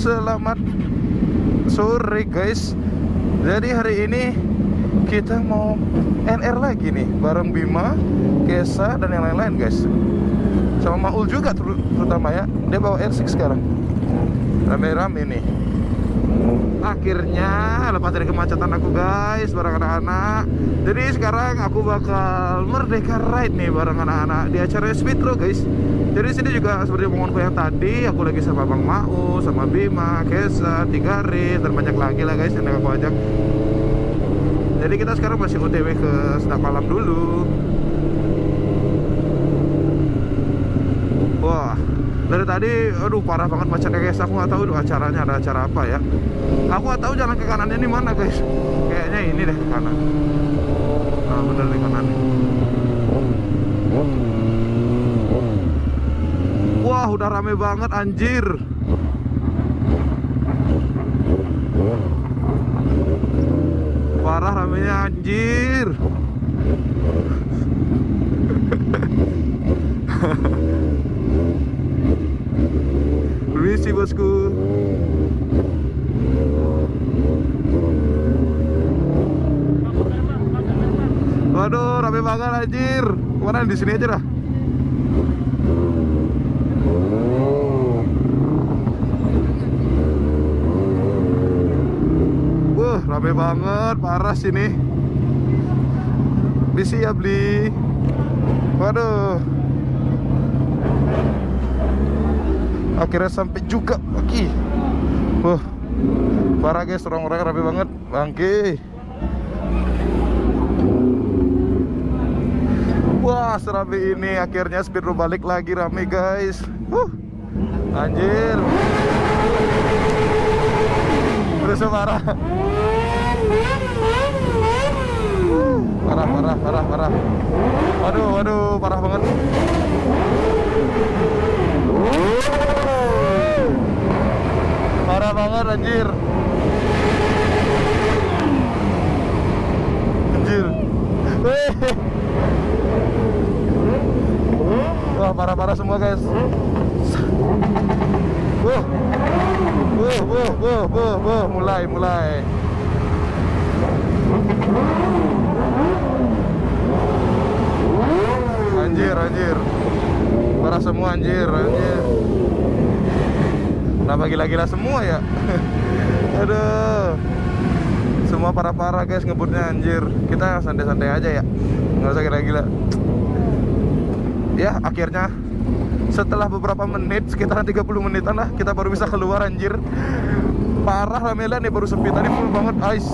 Selamat sore guys. Jadi hari ini kita mau NR lagi nih bareng Bima, Kesa, dan yang lain-lain guys. Sama Maul juga terutama ya. Dia bawa R6 sekarang. Rame-rame nih. Akhirnya lepas dari kemacetan aku guys bareng anak-anak. Jadi sekarang aku bakal Merdeka Ride nih bareng anak-anak di acara Speedro guys. Jadi sini juga seperti omonganku yang tadi, aku lagi sama Bang Mau, sama Bima, Kesa, Tigaris, dan banyak lagi lah guys yang aku ajak. Jadi kita sekarang masih OTW ke Sedak Malam dulu. Wah, dari tadi, aduh parah banget macetnya guys. Aku nggak tahu acaranya ada acara apa ya. Aku nggak tahu jalan ke kanannya ini mana guys. Kayaknya ini deh ke kanan. Nah bener di kanan. Wah udah rame banget anjir. Parah ramenya anjir. Permisi bosku. Waduh, rame banget anjir. Kemana di sini aja dah. Wah, rame banget, parah sini. Bisi ya beli. Waduh. Akhirnya sampai juga lagi. Wah, parah guys, orang-orang rame banget. Bangke. Wah, serame ini akhirnya Speedro balik lagi rame guys. Anjir. Berusaha parah. Parah. Waduh, parah banget. Parah banget anjir. Wah, parah semua guys. Mulai. Anjir. Parah semua anjir. Kenapa gila-gila semua ya? Aduh. Semua parah guys ngebutnya anjir. Kita santai-santai aja ya. Nggak usah gila-gila. Ya akhirnya setelah beberapa menit, sekitaran 30 menitan lah, kita baru bisa keluar anjir. Parah Ramelan nih, baru sepi, tadi full banget ice.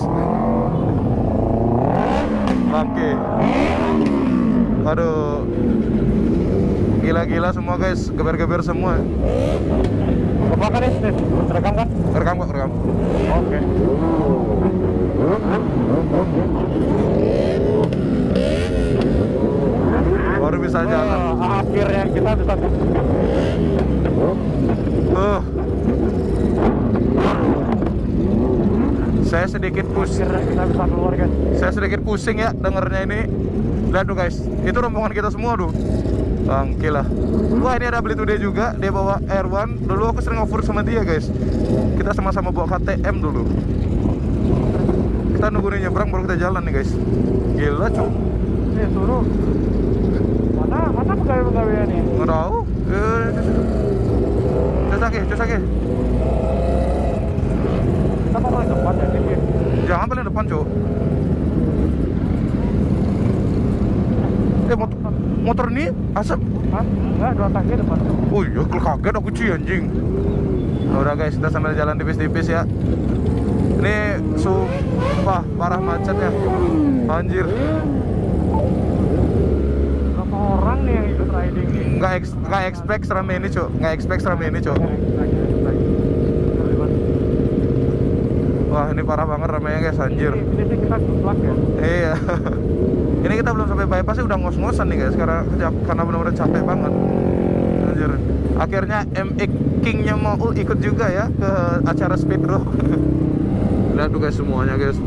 Bangke. Aduh. Gila-gila semua guys, geber-geber semua. Apa kan ya? Rekam kan? Rekam kok, rekam. Oke. Baru bisa jalan. Akhirnya kita bisa. Saya sedikit pusing. Akhirnya kita bisa keluar guys. Saya sedikit pusing ya dengernya ini. Lihat tuh guys, itu rombongan kita semua tuh. Bangke lah. Wah ini ada Beli Today juga. Dia bawa R1. Dulu aku sering over sama dia guys. Kita sama-sama bawa KTM dulu. Kita nunggu nih nyebrang baru kita jalan nih guys. Gila cuy. Nih suruh. Mana pegawai-pegawainya nih? Nggak tahu. Cosake. Kita paling depan ya sini. Jangan paling depan cuy. Motor ini asap. Hah? Enggak, 2 tangga depan. Oh iya, kaget aku cuy anjing. Nah, udah guys, kita sambil jalan tipis-tipis ya. Ini sumpah parah macetnya. Anjir. Berapa orang nih yang ikut riding nih? Nggak expect serame ini cuy. Wah ini parah banget ramenya guys anjir. Ini sih kita kuplak ya. Iya. Ini kita belum sampai bypass sih udah ngos-ngosan nih guys karena benar-benar capek banget. Anjir. Akhirnya MX King-nya Maul ikut juga ya ke acara Speedro. Lihat tuh guys semuanya guys.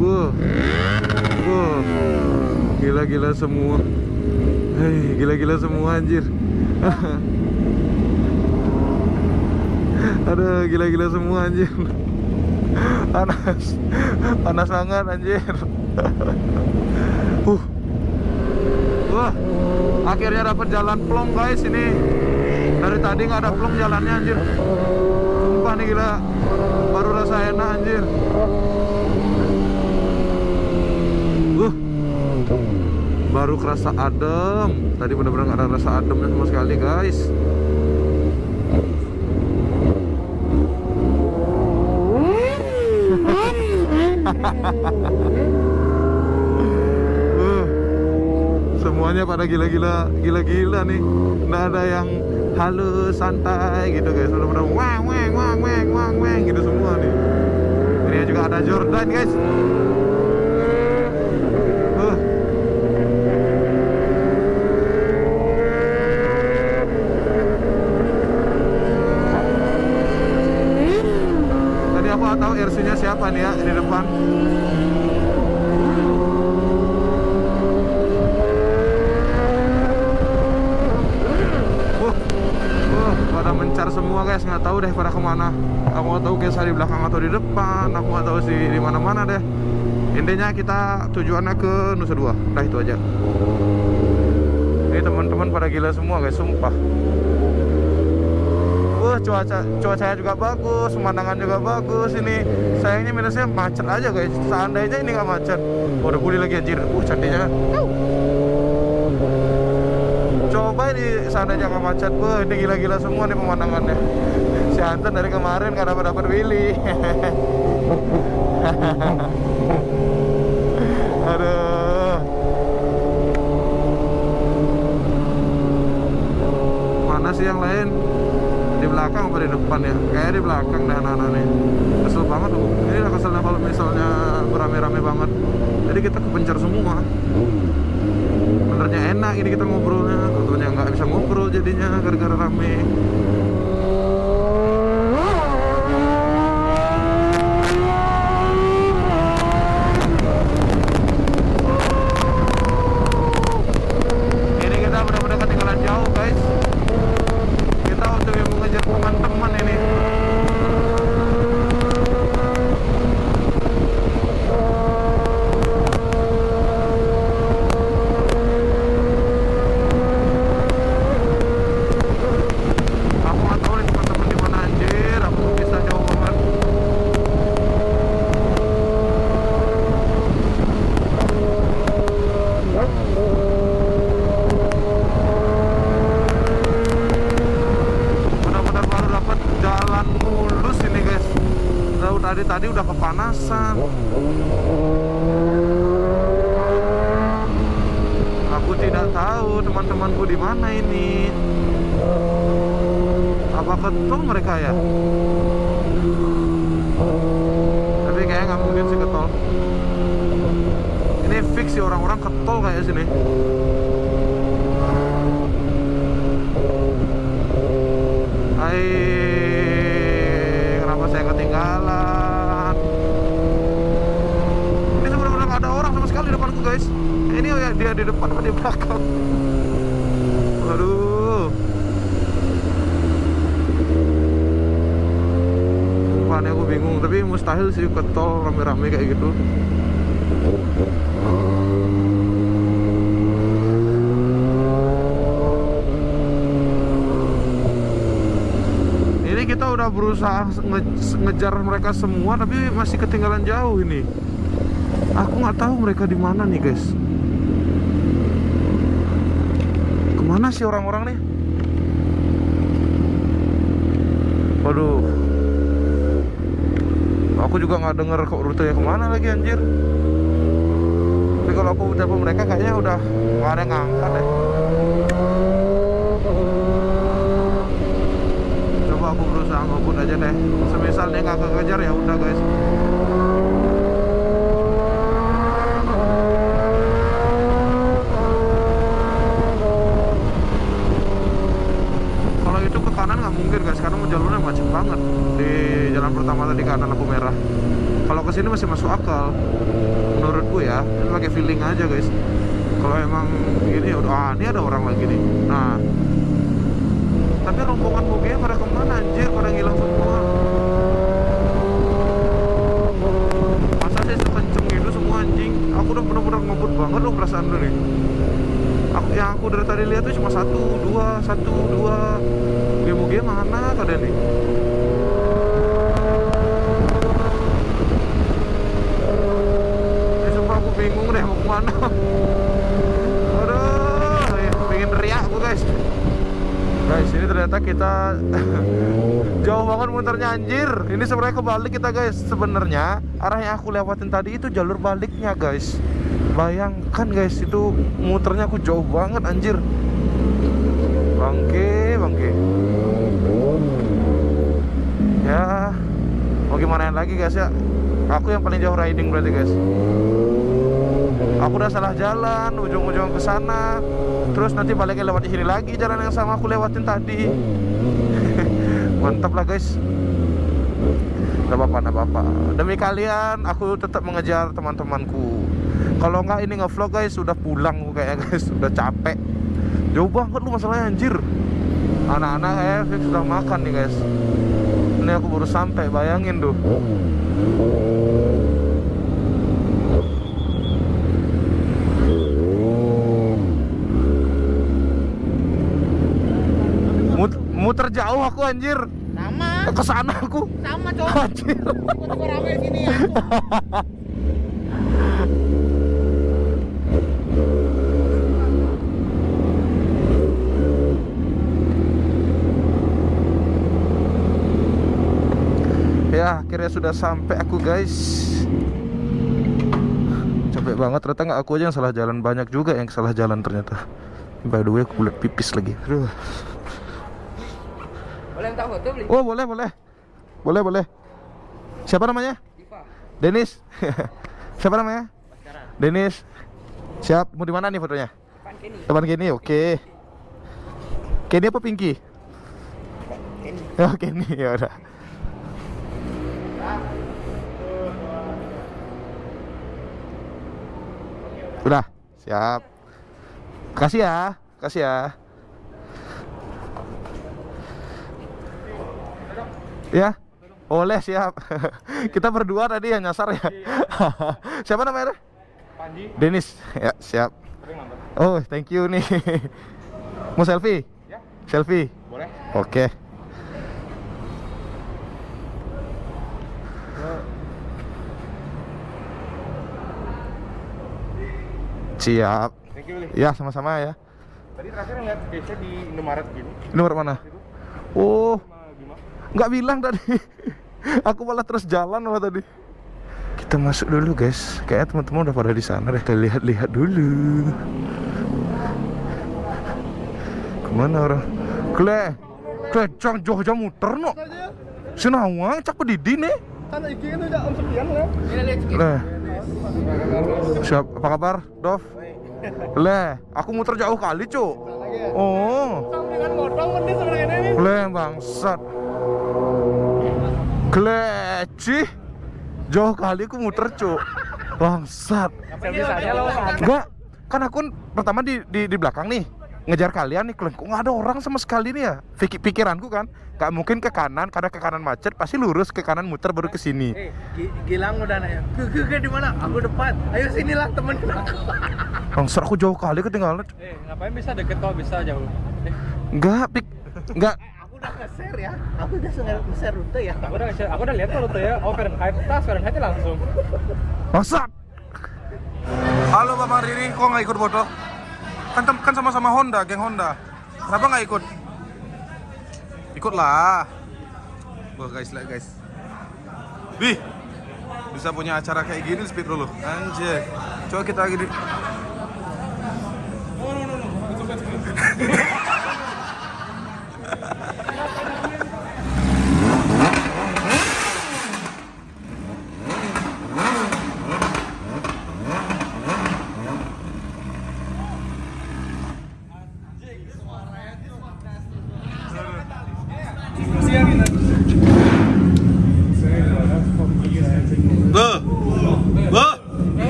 Gila-gila semua. Hei, gila-gila semua anjir. Aduh, gila-gila semua anjir. Panas. Panas banget anjir. Wah, akhirnya dapat jalan plong guys ini. Dari tadi nggak ada plong jalannya anjir. Sumpah nih gila. Baru rasa enak anjir. Baru kerasa adem. Tadi bener-bener nggak ada rasa ademnya sama sekali guys. Semuanya pada gila-gila nih. Nggak ada yang halus, santai gitu guys. Bener-bener wang wang wang wang wang wang gitu semua nih. Ini juga ada Jordan guys. Tadi aku nggak tahu RC-nya siapa nih ya di depan. Pada mencar semua guys, nggak tahu deh pada kemana. Aku nggak tahu guys di belakang atau di depan. Aku nggak tahu sih di mana-mana deh. Intinya kita tujuannya ke Nusa Dua. Dah itu aja. Ini teman-teman pada gila semua guys, sumpah. Cuacanya juga bagus, pemandangan juga bagus ini. Sayangnya minusnya macet aja guys. Seandainya ini nggak macet, udah pulih lagi anjir. Cantiknya. Coba ini seandainya nggak macet, ini gila-gila semua nih pemandangannya. Si Anton dari kemarin nggak dapat Willy. Aduh. Mana sih yang lain? Di belakang apa di depan ya? Kayaknya di belakang deh anak-anak nih. Kesel banget tuh. Ini lah keselnya kalau misalnya berame-rame banget. Jadi kita kepencar semua. Benernya enak ini kita ngobrolnya, tentunya nggak bisa ngobrol jadinya gara-gara rame. Ini kita benar-benar ketinggalan jauh guys. Kita untuk yang mengejar teman-teman ini. Tadi udah kepanasan. Aku tidak tahu teman-temanku di mana ini. Apa ketol mereka ya? Tapi kayaknya nggak mungkin sih ketol. Ini fix sih orang-orang ketol kayak sini. Kenapa saya ketinggalan? Di depanku guys, ini oh ya, dia di depan apa di belakang? Waduh, sumpah aku bingung. Tapi mustahil sih ke tol rame-rame kayak gitu. Ini kita udah berusaha ngejar mereka semua, tapi masih ketinggalan jauh ini. Aku nggak tahu mereka di mana nih guys. Kemana sih orang-orang nih? Waduh. Aku juga nggak denger kok rutenya kemana lagi anjir. Tapi kalau aku telepon mereka kayaknya udah nggak ada yang ngangkat deh. Coba aku berusaha ngebut aja deh. Semisal dia nggak kekejar ya udah guys. Kanan nggak mungkin guys, karena jalurnya macet banget. Di jalan pertama tadi kanan lampu merah. Kalau kesini masih masuk akal menurutku ya. Ini pakai feeling aja guys. Kalau emang ini udah, ini ada orang lagi nih. Nah, Tapi rombongan mobilnya pada kemana anjir? Pada ngilang semua. Masa sih sekenceng gitu semua anjing? Aku udah bener-bener ngebut banget loh perasaan dulu nih. Aku dari tadi lihat tuh cuma 1, 2, 1, 2. Dia mobilnya mana kalian nih? Ya sumpah aku bingung deh mau kemana. Aduh, ya, pengen teriak aku guys. Guys, ini ternyata kita jauh banget muternya anjir. Ini sebenarnya kebalik kita guys. Sebenarnya arah yang aku lewatin tadi itu jalur baliknya guys. Bayangkan guys, itu muternya aku jauh banget anjir. Bangke. Ya, mau gimana lagi guys ya. Aku yang paling jauh riding berarti guys. Aku udah salah jalan, ujung-ujung ke sana. Terus nanti baliknya lewat di sini lagi, jalan yang sama aku lewatin tadi. Mantap lah guys. Gak apa-apa. Demi kalian, aku tetap mengejar teman-temanku. Kalau enggak ini nge-vlog guys, sudah pulang kayaknya guys, sudah capek. Jauh banget lu masalahnya anjir. Anak-anak kayak sudah makan nih guys. Ini aku baru sampai, bayangin tuh. Muter jauh aku anjir. Sama. Kesana aku. Sama cowok. Anjir. Tiba-tiba rame sini ya. Ya, akhirnya sudah sampai aku guys. Capek banget, ternyata nggak aku aja yang salah jalan, banyak juga yang salah jalan ternyata. By the way, aku lihat pipis lagi. Aduh. Boleh minta foto beli? Oh, boleh. Siapa namanya? Diva. Denis. Siapa namanya? Pacaran. Denis. Siap, mau di mana nih fotonya? Pan Kenny. Depan Kenny, oke. Kenny apa Pinky? Kenny. Oh, Kenny, ya udah. Udah, siap. Kasih ya. Ya, boleh siap. Kita berdua tadi yang nyasar ya. Siapa namanya? Panji. Denis. Ya, siap. Oh, thank you nih. Mau selfie? Ya. Selfie. Boleh. Oke. Siap. Thank you, Li. Ya, sama-sama ya. Tadi terakhir ngeliat biasa di Indomaret gini. Nomor mana? Oh, Sama Bima. nggak bilang tadi. Aku malah terus jalan malah tadi. Kita masuk dulu guys. Kayaknya teman-teman udah pada di sana deh. Kita lihat-lihat dulu. Kemana orang? Klecang Jogja muter no. Senawang cak pedidi nih. Kan iki kan udah om sekian lah. Ini lihat sedikit. Leh. Siap, apa kabar, Dov? Leh, aku muter jauh kali, Cuk. Oh. Dengan motong mending sebenarnya ini. Leh, bangsat. Gleci. Jauh kali aku muter, Cuk. Bangsat. Selfie saja lo kan. Enggak, kan aku pertama di belakang nih. Ngejar kalian nih, kok nggak ada orang sama sekali nih ya? Pikiranku kan, gak mungkin ke kanan, karena ke kanan macet, pasti lurus ke kanan muter baru ke sini. Gilang udah nanya. Ke di mana? Aku depan. Ayo sinilah temenin aku. Bangsat, aku jauh kali ketinggalan. Ngapain bisa deket kalau bisa jauh? Enggak, enggak. Aku udah nge-share ya. Aku udah nge-share rute ya. Aku udah lihat kalau tuh ya. Oh, Fahrenheit langsung. Bangsat. Halo Bapak Riri, kok nggak ikut foto? Kan sama-sama Honda, geng Honda. Kenapa nggak ikut? Ikutlah. Wah guys, lihat guys. Wih, bisa punya acara kayak gini speed dulu. Anjir. Coba kita lagi di.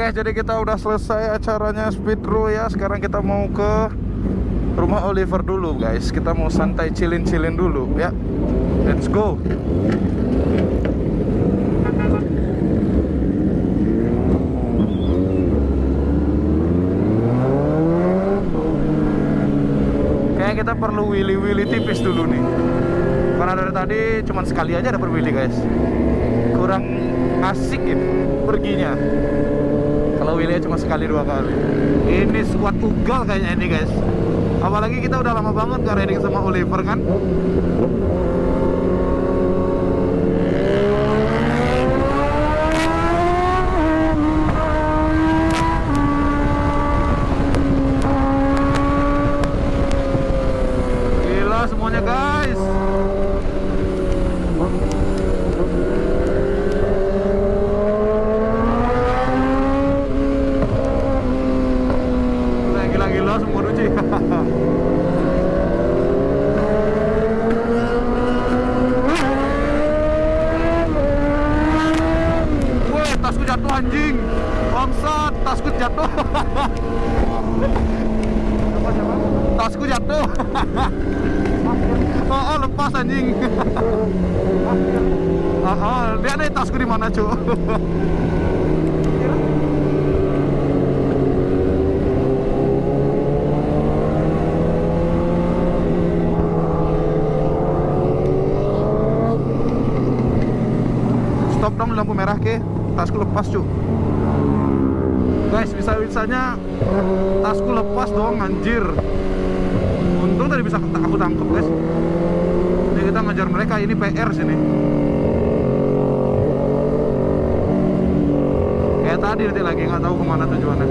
guys, jadi kita udah selesai acaranya Speedro ya. Sekarang kita mau ke rumah Oliver dulu guys. Kita mau santai chillin dulu ya. Let's go. Kayaknya kita perlu wheelie tipis dulu nih. Karena dari tadi cuman sekali aja dapet wheelie guys. Kurang asik ini perginya. Kalau wheelie cuma sekali dua kali. Ini squad ugal kayaknya ini guys. Apalagi kita udah lama banget gak riding sama Oliver kan. Gila semuanya guys. Gila semua Ruci. Woi, tasku jatuh anjing. Bangsat, tasku jatuh. Tasku jatuh. Oh, lepas anjing. Lihat deh tasku di mana, Cuk. Stop dong lampu merah ke, tasku lepas Cuk. Guys, bisa-bisanya tasku lepas dong anjir. Untung tadi bisa aku tangkep guys. Jadi kita ngejar mereka, ini PR sini. Kayak tadi nanti lagi nggak tahu kemana tujuannya.